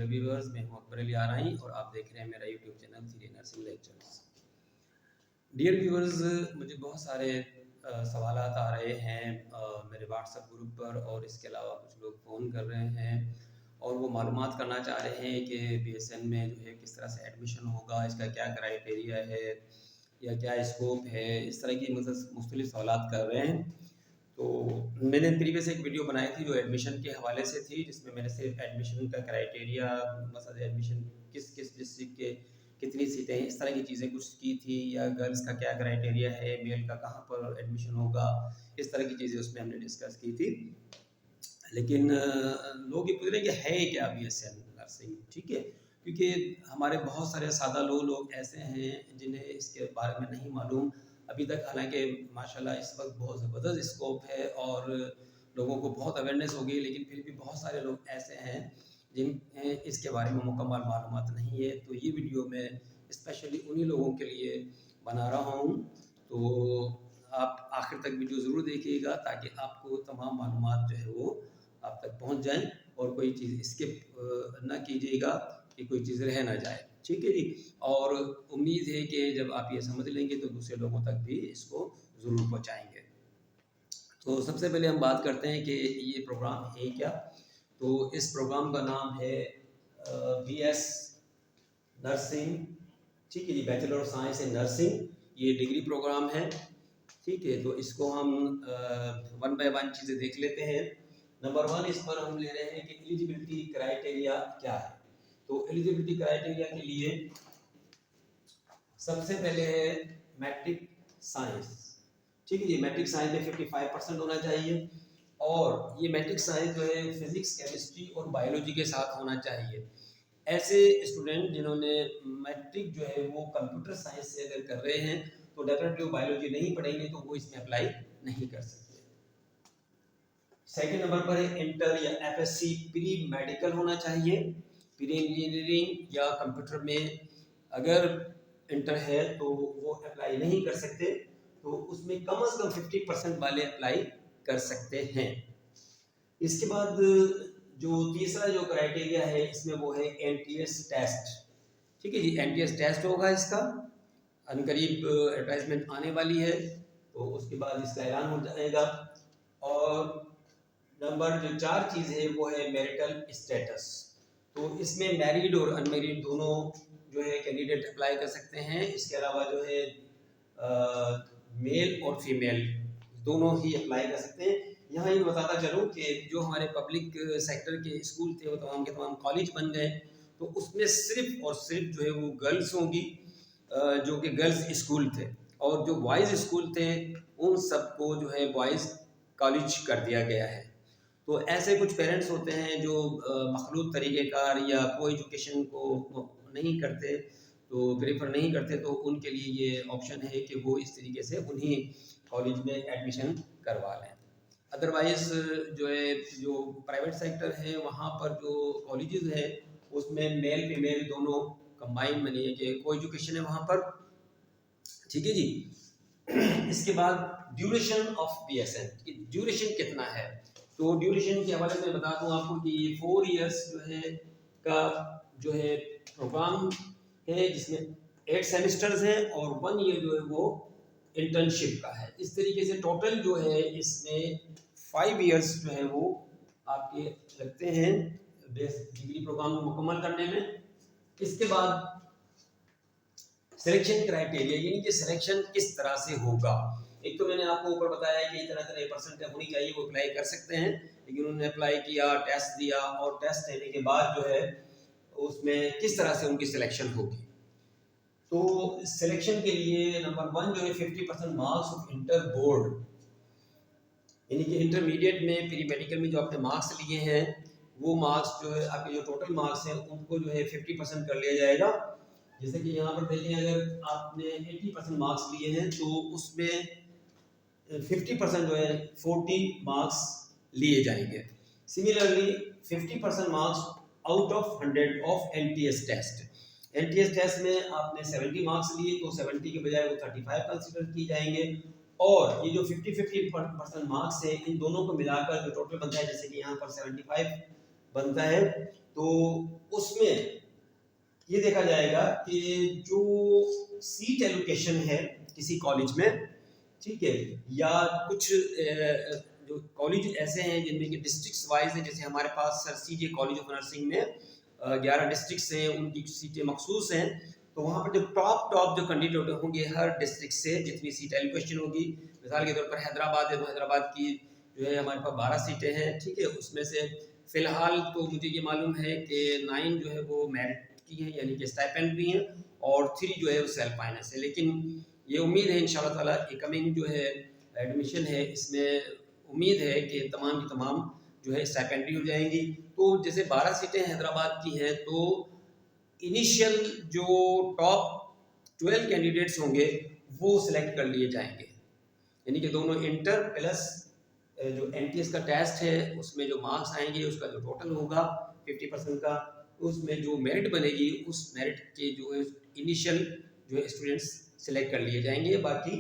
Viewers, मैं हूं अकबर अली आरई और आप देख रहे हैं मेरा YouTube channel 3D nursing lectures. Dear viewers, मुझे बहुत सारे सवालात आ रहे हैं मेरे व्हाट्सएप ग्रुप पर, और इसके अलावा कुछ लोग फ़ोन कर रहे हैं और वो मालूमात करना चाह रहे हैं कि BSN में जो है किस तरह से एडमिशन होगा, इसका क्या क्राइटेरिया है या क्या स्कोप है। इस तरह की मतलब मुख्तलिफ सवालात कर रहे हैं। तो मैंने प्रीवियस एक वीडियो बनाई थी जो एडमिशन के हवाले से थी, जिसमें मैंने सिर्फ एडमिशन का क्राइटेरिया, मतलब एडमिशन किस किस डिस्ट्रिक्ट के कितनी सीटें हैं, इस तरह की चीज़ें कुछ की थी, या गर्ल्स का क्या क्राइटेरिया है, मेल का कहाँ पर एडमिशन होगा, इस तरह की चीज़ें उसमें हमने डिस्कस की थी। लेकिन लोग ये पूछ रहे हैं कि है क्या BSN नर्सिंग, ठीक है, क्योंकि हमारे बहुत सारे सादा लोग ऐसे हैं जिन्हें इसके बारे में नहीं मालूम अभी तक। हालांकि माशाल्लाह इस वक्त बहुत ज़बरदस्त स्कोप है और लोगों को बहुत अवेयरनेस हो गई, लेकिन फिर भी बहुत सारे लोग ऐसे हैं जिन्हें इसके बारे में मुकम्मल मालूमात नहीं है। तो ये वीडियो मैं स्पेशली उन्हीं लोगों के लिए बना रहा हूँ। तो आप आखिर तक वीडियो ज़रूर देखिएगा ताकि आपको तमाम मालूमात जो है वो आप तक पहुँच जाएँ और कोई चीज़ स्किप ना कीजिएगा कि कोई चीज़ रह ना जाए, ठीक है जी। और उम्मीद है कि जब आप ये समझ लेंगे तो दूसरे लोगों तक भी इसको ज़रूर पहुँचाएँगे। तो सबसे पहले हम बात करते हैं कि ये प्रोग्राम है क्या। तो इस प्रोग्राम का नाम है BS नर्सिंग, ठीक है जी, bachelor of science in nursing. ये डिग्री प्रोग्राम है, ठीक है। तो इसको हम वन बाय वन चीज़ें देख लेते हैं। नंबर 1 इस पर हम ले रहे हैं कि एलिजिबिलिटी क्राइटेरिया क्या है। तो एलिजिबिलिटी क्राइटेरिया के लिए सबसे पहले है मैट्रिक साइंस, ठीक है जी। मैट्रिक साइंस में 55% होना चाहिए, और ये मैट्रिक साइंस जो है फिजिक्स, केमिस्ट्री और बायोलॉजी के साथ होना चाहिए। ऐसे स्टूडेंट जिन्होंने मैट्रिक जो है वो कंप्यूटर साइंस से अगर कर रहे हैं तो डेफिनेटली वो बायोलॉजी नहीं पढ़ेंगे, तो वो इसमें अप्लाई नहीं कर सकते। सेकंड नंबर पर है इंटर या FSC प्री मेडिकल होना चाहिए। प्री इंजीनियरिंग या कंप्यूटर में अगर इंटर है तो वो अप्लाई नहीं कर सकते, तो उसमें कम से कम 50% वाले अप्लाई कर सकते हैं। इसके बाद जो तीसरा जो क्राइटेरिया है इसमें वो है NTS टेस्ट, ठीक है जी। NTS टेस्ट होगा इसका, अनकरीब एडवर्टाइजमेंट आने वाली है, तो उसके बाद इसका ऐलान हो जाएगा। और नंबर जो 4 चीज़ है वो है मैरिटल स्टेटस। तो इसमें मैरिड और अनमैरिड दोनों जो है कैंडिडेट अप्लाई कर सकते हैं। इसके अलावा जो है मेल और फीमेल दोनों ही अप्लाई कर सकते हैं। यहाँ ये बताता चलूँ कि जो हमारे पब्लिक सेक्टर के स्कूल थे वो तमाम के तमाम कॉलेज बन गए, तो उसमें सिर्फ और सिर्फ जो है वो गर्ल्स होंगी, जो कि गर्ल्स स्कूल थे, और जो बॉयज़ स्कूल थे उन सबको जो है बॉयज़ कॉलेज कर दिया गया है। तो ऐसे कुछ पेरेंट्स होते हैं जो मखलूत तरीक़ेकार या को एजुकेशन को नहीं करते, तो प्रेफर नहीं करते, तो उनके लिए ये ऑप्शन है कि वो इस तरीके से उन्हीं कॉलेज में एडमिशन करवा लें। अदरवाइज़ जो है जो प्राइवेट सेक्टर है वहाँ पर जो कॉलेजेस है उसमें मेल फीमेल दोनों कंबाइन मानी है कि को एजुकेशन है वहाँ पर, ठीक है जी। इसके बाद ड्यूरेशन ऑफ BSN, ड्यूरेशन कितना है। तो ड्यूरेशन के हवाले से बता दूं आपको कि ये 4 इयर्स जो है का जो है प्रोग्राम है, जिसमें 8 सेमेस्टर्स हैं और 1 ईयर जो है वो इंटर्नशिप का है। इस तरीके से टोटल जो है इसमें 5 इयर्स जो है वो आपके लगते हैं डिग्री प्रोग्राम को मुकम्मल करने में। इसके बाद सिलेक्शन क्राइटेरिया, यानी कि सिलेक्शन किस तरह से होगा। एक तो मैंने आपको ऊपर बताया कि इतना इतना परसेंट होनी चाहिए, वो अप्लाई कर सकते हैं, लेकिन उन्होंने अप्लाई किया, टेस्ट दिया, और टेस्ट देने के बाद जो है उसमें किस तरह से उनकी सिलेक्शन होगी। तो सिलेक्शन के लिए नंबर 1 जो है 50% मार्क्स ऑफ इंटर बोर्ड, यानी कि इंटरमीडिएट में प्री मेडिकल में जो आपने मार्क्स लिए हैं वो मार्क्स जो है आपके जो टोटल मार्क्स हैं उनको जो है 50% कर लिया जाएगा। जैसे कि यहाँ पर देखें, अगर आपने 80% मार्क्स लिए हैं तो उसमें 50% जो है 40 मार्क्स लिए जाएंगे। Similarly 50% marks out of 100 of NTS test. NTS test में आपने 70 मार्क्स लिए तो 70 के बजाय वो 35 कंसिडर किए जाएंगे, और ये जो 50% मार्क्स है इन दोनों को मिलाकर जो टोटल बनता है, जैसे कि यहाँ पर 75 बनता है, तो उसमें ये देखा जाएगा कि जो सीट एलोकेशन है किसी कॉलेज में, ठीक है, या कुछ जो कॉलेज ऐसे हैं जिनमें कि डिस्ट्रिक्ट्स वाइज है, जैसे हमारे पास sir CJ college of nursing में 11 डिस्ट्रिक्ट्स हैं, उनकी सीटें मखसूस हैं। तो वहाँ पर जो टॉप जो कैंडिडेट होंगे हर डिस्ट्रिक्ट से जितनी सीट एलोकेशन होगी, मिसाल के तौर पर हैदराबाद है तो हैदराबाद की जो है हमारे पास 12 सीटें हैं, ठीक है। उसमें से फ़िलहाल तो मुझे ये मालूम है कि 9 जो है वो मेरिट की हैं, यानी कि स्टाइपेंड भी हैं, और 3 जो है वो सेल्फ फाइनेंस है। लेकिन ये उम्मीद है इंशाल्लाह ताला कि कमिंग जो है एडमिशन है, इसमें उम्मीद है कि तमाम की तमाम जो है स्टाइपेंड हो जाएंगी। तो जैसे 12 सीटें हैदराबाद की हैं, तो इनिशियल जो टॉप 12 कैंडिडेट्स होंगे वो सिलेक्ट कर लिए जाएंगे, यानी कि दोनों इंटर प्लस जो एनटीएस का टेस्ट है उसमें जो मार्क्स आएंगे उसका जो टोटल होगा 50% का, उसमें जो मेरिट बनेगी उस मेरिट के जो है इनिशियल जो है स्टूडेंट्स सिलेक्ट कर लिए जाएंगे, बाकी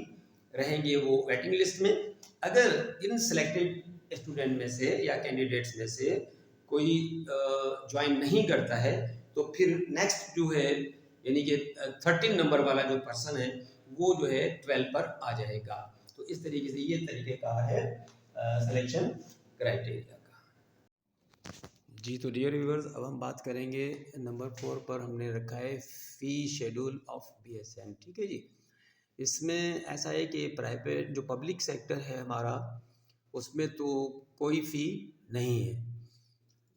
रहेंगे वो वेटिंग लिस्ट में। अगर इन सिलेक्टेड स्टूडेंट में से या कैंडिडेट्स में से कोई ज्वाइन नहीं करता है तो फिर नेक्स्ट जो है यानी कि 13 नंबर वाला जो पर्सन है वो जो है 12 पर आ जाएगा। तो इस तरीके से ये तरीके का है सिलेक्शन क्राइटेरिया का। जी तो डियर व्यूअर्स, अब हम बात करेंगे नंबर 4 पर हमने रखा है फ़ी शेड्यूल ऑफ बीएसएन, ठीक है जी। इसमें ऐसा है कि प्राइवेट जो पब्लिक सेक्टर है हमारा उसमें तो कोई फ़ी नहीं है,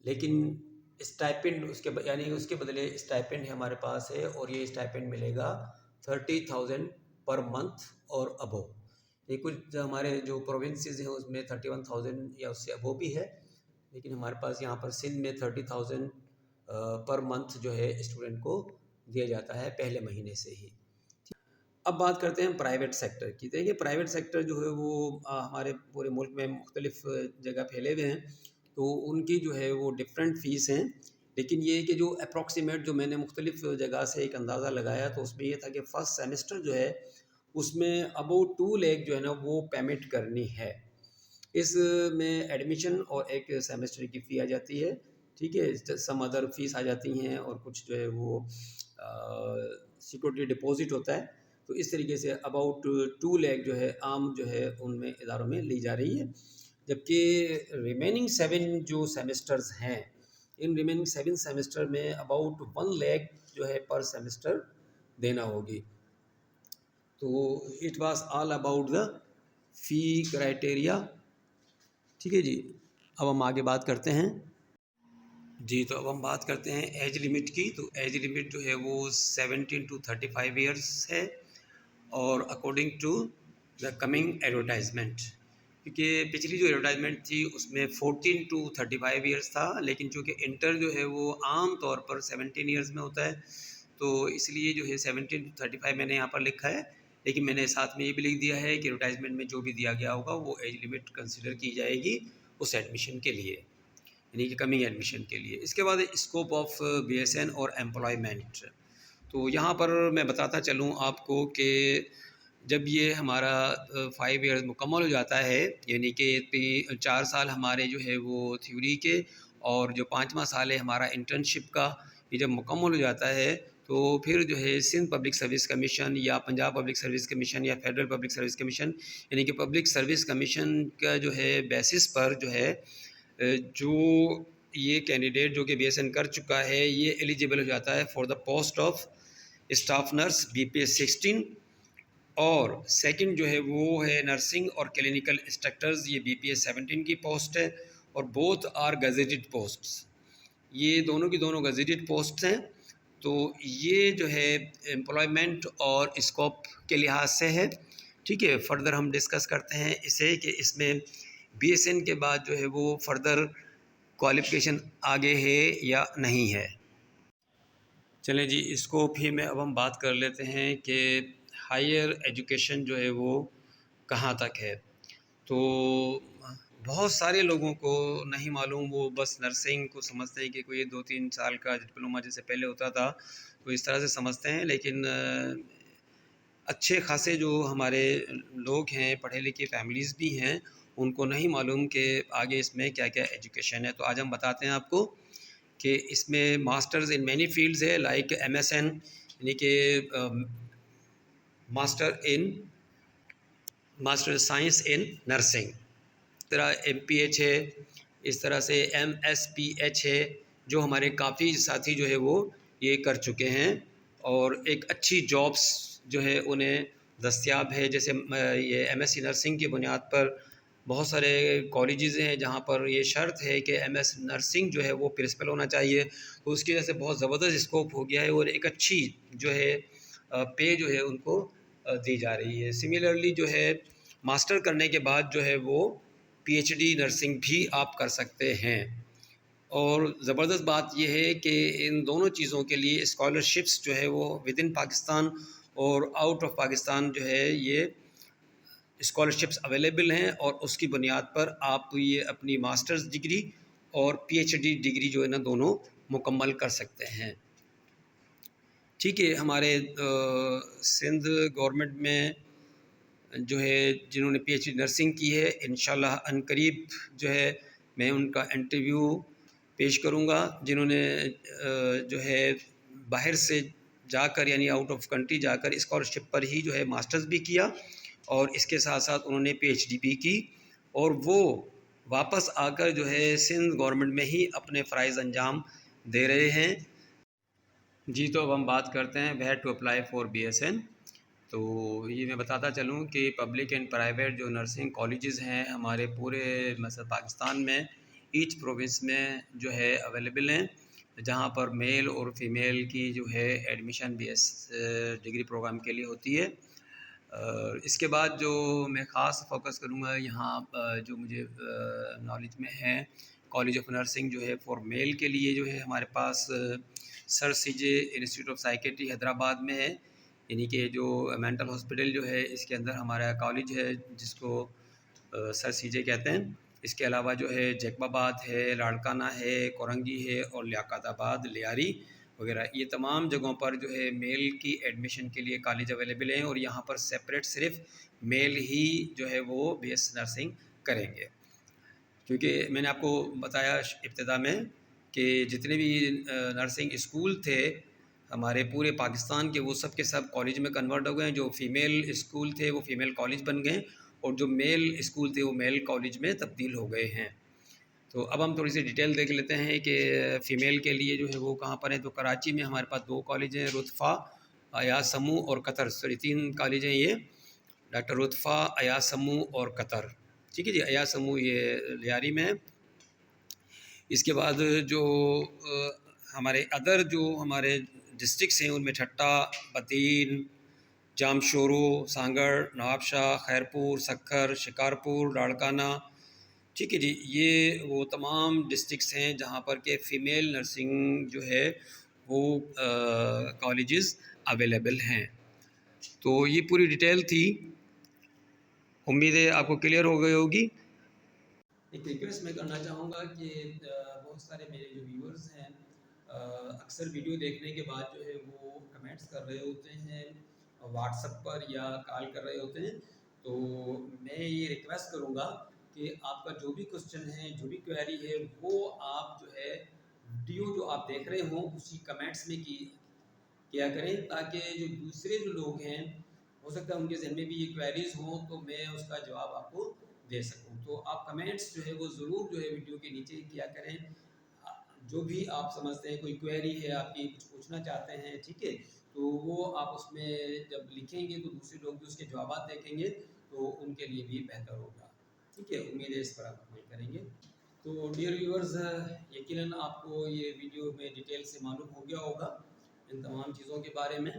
लेकिन स्टाइपेंड उसके यानी उसके बदले स्टाइपेंड हमारे पास है, और ये स्टाइपेंड मिलेगा 30,000 पर मंथ और अबव। ये कुछ हमारे जो प्रोविंसेस हैं उसमें 31,000 या उससे अबव भी है, लेकिन हमारे पास यहाँ पर सिंध में 30,000 पर मंथ जो है स्टूडेंट को दिया जाता है पहले महीने से ही। अब बात करते हैं प्राइवेट सेक्टर की। देखिए प्राइवेट सेक्टर जो है वो हमारे पूरे मुल्क में मुख्तलिफ जगह फैले हुए हैं, तो उनकी जो है वो डिफरेंट फ़ीस हैं, लेकिन ये कि जो अप्रॉक्सीमेट जो मैंने मुख्तलिफ जगह से एक अंदाज़ा लगाया तो उसमें ये था कि फ़र्स्ट सेमेस्टर जो है उसमें अबाउट 2 लाख जो है ना वो पेमेंट करनी है। इसमें एडमिशन और एक सेमेस्टर की फ़ी आ जाती है, ठीक है, सम अदर फीस आ जाती हैं, और कुछ जो है वो सिक्योरिटी डिपॉजिट होता है। तो इस तरीके से अबाउट 2 लाख जो है आम जो है उनमें इदारों में ली जा रही है, जबकि रिमेनिंग 7 जो सेमेस्टर्स हैं, इन रिमेनिंग 7 सेमेस्टर में अबाउट 1 लाख जो है पर सेमेस्टर देना होगी। तो it was all about the fee criteria, ठीक है जी। अब हम आगे बात करते हैं जी। तो अब हम बात करते हैं एज लिमिट की। तो एज लिमिट जो है वो 17 to 35 ईयर्स है, और according to the coming advertisement, क्योंकि पिछली जो एडवर्टाइजमेंट थी उसमें 14 to 35 ईयर्स था, लेकिन चूँकि इंटर जो है वो आम तौर पर 17 ईयर्स में होता है, तो इसलिए जो है 17 to 35 मैंने यहाँ पर लिखा है, लेकिन मैंने साथ में ये भी लिख दिया है कि एडवर्टाइजमेंट में जो भी दिया गया होगा वो एज लिमिट कंसिडर की जाएगी उस एडमिशन के लिए, यानी कि कमिंग एडमिशन के लिए। इसके बाद स्कोप ऑफ बीएसएन और एम्प्लॉयमेंट। तो यहाँ पर मैं बताता चलूँ आपको कि जब ये हमारा 5 ईयर्स मुकम्मल हो जाता है, यानी कि 4 साल हमारे जो है वो थ्योरी के और जो 5वां साल है हमारा इंटर्नशिप का, ये जब मुकम्मल हो जाता है तो फिर जो है सिंध पब्लिक सर्विस कमीशन या पंजाब पब्लिक सर्विस कमीशन या फेडरल पब्लिक सर्विस कमीशन, यानी कि पब्लिक सर्विस कमीशन का जो है बेसिस पर जो है जो ये कैंडिडेट जो कि बीएसएन कर चुका है ये एलिजिबल हो जाता है for the post of staff nurse BPS 16, और सेकंड जो है वो है नर्सिंग और क्लिनिकल इंस्ट्रक्टर्स, ये बीपीएस 17 की पोस्ट है, और बोथ आर गजेटेड पोस्ट्स, ये दोनों की दोनों गजेटेड पोस्ट हैं। तो ये जो है एम्प्लॉयमेंट और स्कोप के लिहाज से है, ठीक है। फर्दर हम डिस्कस करते हैं इसे कि इसमें बीएसएन के बाद जो है वो फर्दर क्वालिफिकेशन आगे है या नहीं है। चलें जी, स्कोप ही में अब हम बात कर लेते हैं कि हायर एजुकेशन जो है वो कहाँ तक है। तो बहुत सारे लोगों को नहीं मालूम, वो बस नर्सिंग को समझते हैं कि कोई 2-3 साल का डिप्लोमा जैसे पहले होता था तो इस तरह से समझते हैं, लेकिन अच्छे खासे जो हमारे लोग हैं, पढ़े लिखे फैमिलीज़ भी हैं, उनको नहीं मालूम कि आगे इसमें क्या क्या एजुकेशन है। तो आज हम बताते हैं आपको कि इसमें मास्टर्स इन मैनी फील्ड्स है, लाइक MSN यानी कि मास्टर साइंस इन नर्सिंग, तरह MPH है, इस तरह से MSPH है, जो हमारे काफ़ी साथी जो है वो ये कर चुके हैं और एक अच्छी जॉब्स जो है उन्हें दस्तयाब है। जैसे ये MSc नर्सिंग की बुनियाद पर बहुत सारे कॉलेजेस हैं जहाँ पर ये शर्त है कि MS नर्सिंग जो है वो प्रिंसिपल होना चाहिए, तो उसकी वजह से बहुत ज़बरदस्त स्कोप हो गया है और एक अच्छी जो है पे जो है उनको दी जा रही है। सिमिलरली जो है मास्टर करने के बाद जो है वो PhD नर्सिंग भी आप कर सकते हैं। और ज़बरदस्त बात यह है कि इन दोनों चीज़ों के लिए स्कॉलरशिप्स जो है वो विद इन पाकिस्तान और आउट ऑफ पाकिस्तान जो है ये स्कॉलरशिप्स अवेलेबल हैं और उसकी बुनियाद पर आप ये अपनी मास्टर्स डिग्री और PhD डिग्री जो है ना दोनों मुकम्मल कर सकते हैं। ठीक है, हमारे सिंध गवर्नमेंट में जो है जिन्होंने PhD नर्सिंग की है, इंशाल्लाह अनकरीब जो है मैं उनका इंटरव्यू पेश करूंगा। जिन्होंने जो है बाहर से जाकर यानी आउट ऑफ कंट्री जाकर स्कॉलरशिप पर ही जो है मास्टर्स भी किया और इसके साथ साथ उन्होंने PhD भी की और वो वापस आकर जो है सिंध गवर्नमेंट में ही अपने फ़राइज़ अंजाम दे रहे हैं। जी, तो अब हम बात करते हैं where to apply for BSN। तो ये मैं बताता चलूँ कि पब्लिक एंड प्राइवेट जो नर्सिंग कॉलेजेस हैं हमारे पूरे मतलब पाकिस्तान में ईच प्रोविंस में जो है अवेलेबल हैं, जहाँ पर मेल और फीमेल की जो है एडमिशन BS डिग्री प्रोग्राम के लिए होती है। इसके बाद जो मैं ख़ास फोकस करूँगा यहाँ जो मुझे नॉलेज में है, कॉलेज ऑफ नर्सिंग जो है फॉर मेल के लिए जो है हमारे पास sir CJ institute of psychiatry Hyderabad में है, यानी कि जो मेंटल हॉस्पिटल जो है इसके अंदर हमारा कॉलेज है जिसको सर CJ कहते हैं। इसके अलावा जो है जैकबाबाद है, लाड़काना है, कोरंगी है और लियाकताबाद, लियारी वगैरह, ये तमाम जगहों पर जो है मेल की एडमिशन के लिए कॉलेज अवेलेबल हैं और यहाँ पर सेपरेट सिर्फ मेल ही जो है वो BS नर्सिंग करेंगे। क्योंकि मैंने आपको बताया इब्तिदा में कि जितने भी नर्सिंग स्कूल थे हमारे पूरे पाकिस्तान के, वो सब के सब कॉलेज में कन्वर्ट हो गए हैं। जो फ़ीमेल स्कूल थे वो फ़ीमेल कॉलेज बन गए और जो मेल स्कूल थे वो मेल कॉलेज में तब्दील हो गए हैं। तो अब हम थोड़ी सी डिटेल देख लेते हैं कि फ़ीमेल के लिए जो है वो कहाँ पर है। तो कराची में हमारे पास 2 कॉलेज हैं, रुतफ़ा, अयाज समू और कतर। सॉरी 3 कॉलेज हैं ये, डॉक्टर रुतफ़ा, अयाज समू और कतर। ठीक है जी, अयाज समू ये लियारी में है। इसके बाद जो हमारे अदर जो हमारे डिस्ट्रिक्ट्स हैं उनमें ठट्टा, बतीन, जामशोरो, सांगड़, नवाबशाह, खैरपुर, सक्खर, शिकारपुर, लाड़काना। ठीक है जी, ये वो तमाम डिस्ट्रिक्ट्स हैं जहाँ पर के फ़ीमेल नर्सिंग जो है वो कॉलेजेस अवेलेबल हैं। तो ये पूरी डिटेल थी, उम्मीद है आपको क्लियर हो गई होगी। एक रिक्वेस्ट मैं करना चाहूँगा कि बहुत सारे मेरे जो व्यूअर्स हैं अक्सर वीडियो देखने के बाद जो है वो कमेंट्स कर रहे होते हैं व्हाट्सएप पर या कॉल कर रहे होते हैं। तो मैं ये रिक्वेस्ट करूँगा कि आपका जो भी क्वेश्चन है, जो भी क्वेरी है, वो आप जो है वीडियो जो आप देख रहे हो उसी कमेंट्स में किया करें, ताकि जो दूसरे जो लोग हैं हो सकता है उनके ज़हन में भी ये क्वेरीज हों तो मैं उसका जवाब आपको दे सकूं। तो आप कमेंट्स जो है वो ज़रूर जो है वीडियो के नीचे किया करें। जो भी आप समझते हैं कोई क्वेरी है आपकी, कुछ पूछना चाहते हैं, ठीक है, तो वो आप उसमें जब लिखेंगे तो दूसरे लोग भी उसके जवाब देखेंगे तो उनके लिए भी बेहतर होगा। ठीक है, उम्मीद है इस पर आप अमल करेंगे। तो डियर व्यूअर्स, यकीनन आपको ये वीडियो में डिटेल से मालूम हो गया होगा इन तमाम चीज़ों के बारे में।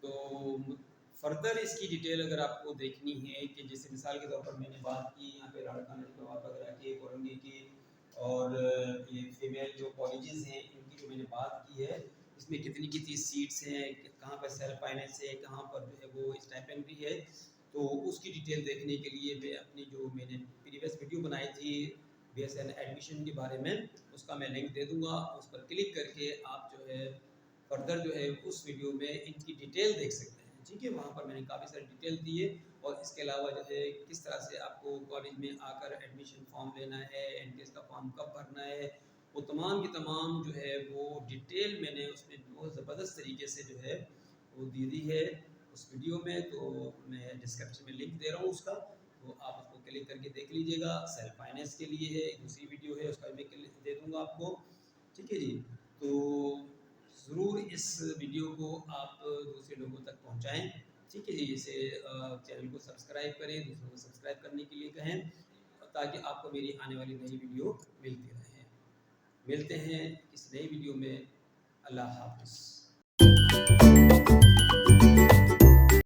तो फर्दर इसकी डिटेल अगर आपको देखनी है कि जैसे मिसाल के तौर पर मैंने बात की यहाँ पे लाड़काना वगैरह की, कोरंगी की और ये फीमेल जो कॉलेजेस हैं इनकी जो मैंने बात की है, इसमें कितनी कितनी सीट्स हैं, कहाँ पर सेल्फ फाइनेंस है, कहाँ पर जो है वो स्टाइपेंड भी है। तो उसकी डिटेल देखने के लिए मैं अपनी जो मैंने प्रीवियस वीडियो बनाई थी BSN एडमिशन के बारे में, उसका मैं लिंक दे दूँगा। उस पर क्लिक करके आप जो है फर्दर जो है उस वीडियो में इनकी डिटेल देख सकते हैं। ठीक है, वहाँ पर मैंने काफ़ी सारी डिटेल दी है और इसके अलावा जो है किस तरह से आपको कॉलेज में आकर एडमिशन फॉर्म लेना है, एंट्रेंस का फॉर्म कब भरना है वो तमाम की तमाम जो है वो डिटेल मैंने उसमें बहुत ज़बरदस्त तरीके से जो है वो दे दी है उस वीडियो में। तो मैं डिस्क्रिप्शन में लिंक दे रहा हूँ उसका, तो आप उसको क्लिक करके देख लीजिएगा। सेल्फ फाइनेंस के लिए है, दूसरी वीडियो है उसका भी दे दूँगा आपको, ठीक है जी। तो ज़रूर इस वीडियो को आप दूसरे लोगों तक पहुँचाएँ, ठीक है जी। इसे चैनल को सब्सक्राइब करें, दूसरों को सब्सक्राइब करने के लिए कहें, ताकि आपको मेरी आने वाली नई वीडियो मिलती रहे। मिलते हैं इस नई वीडियो में। अल्लाह हाफ़िज़।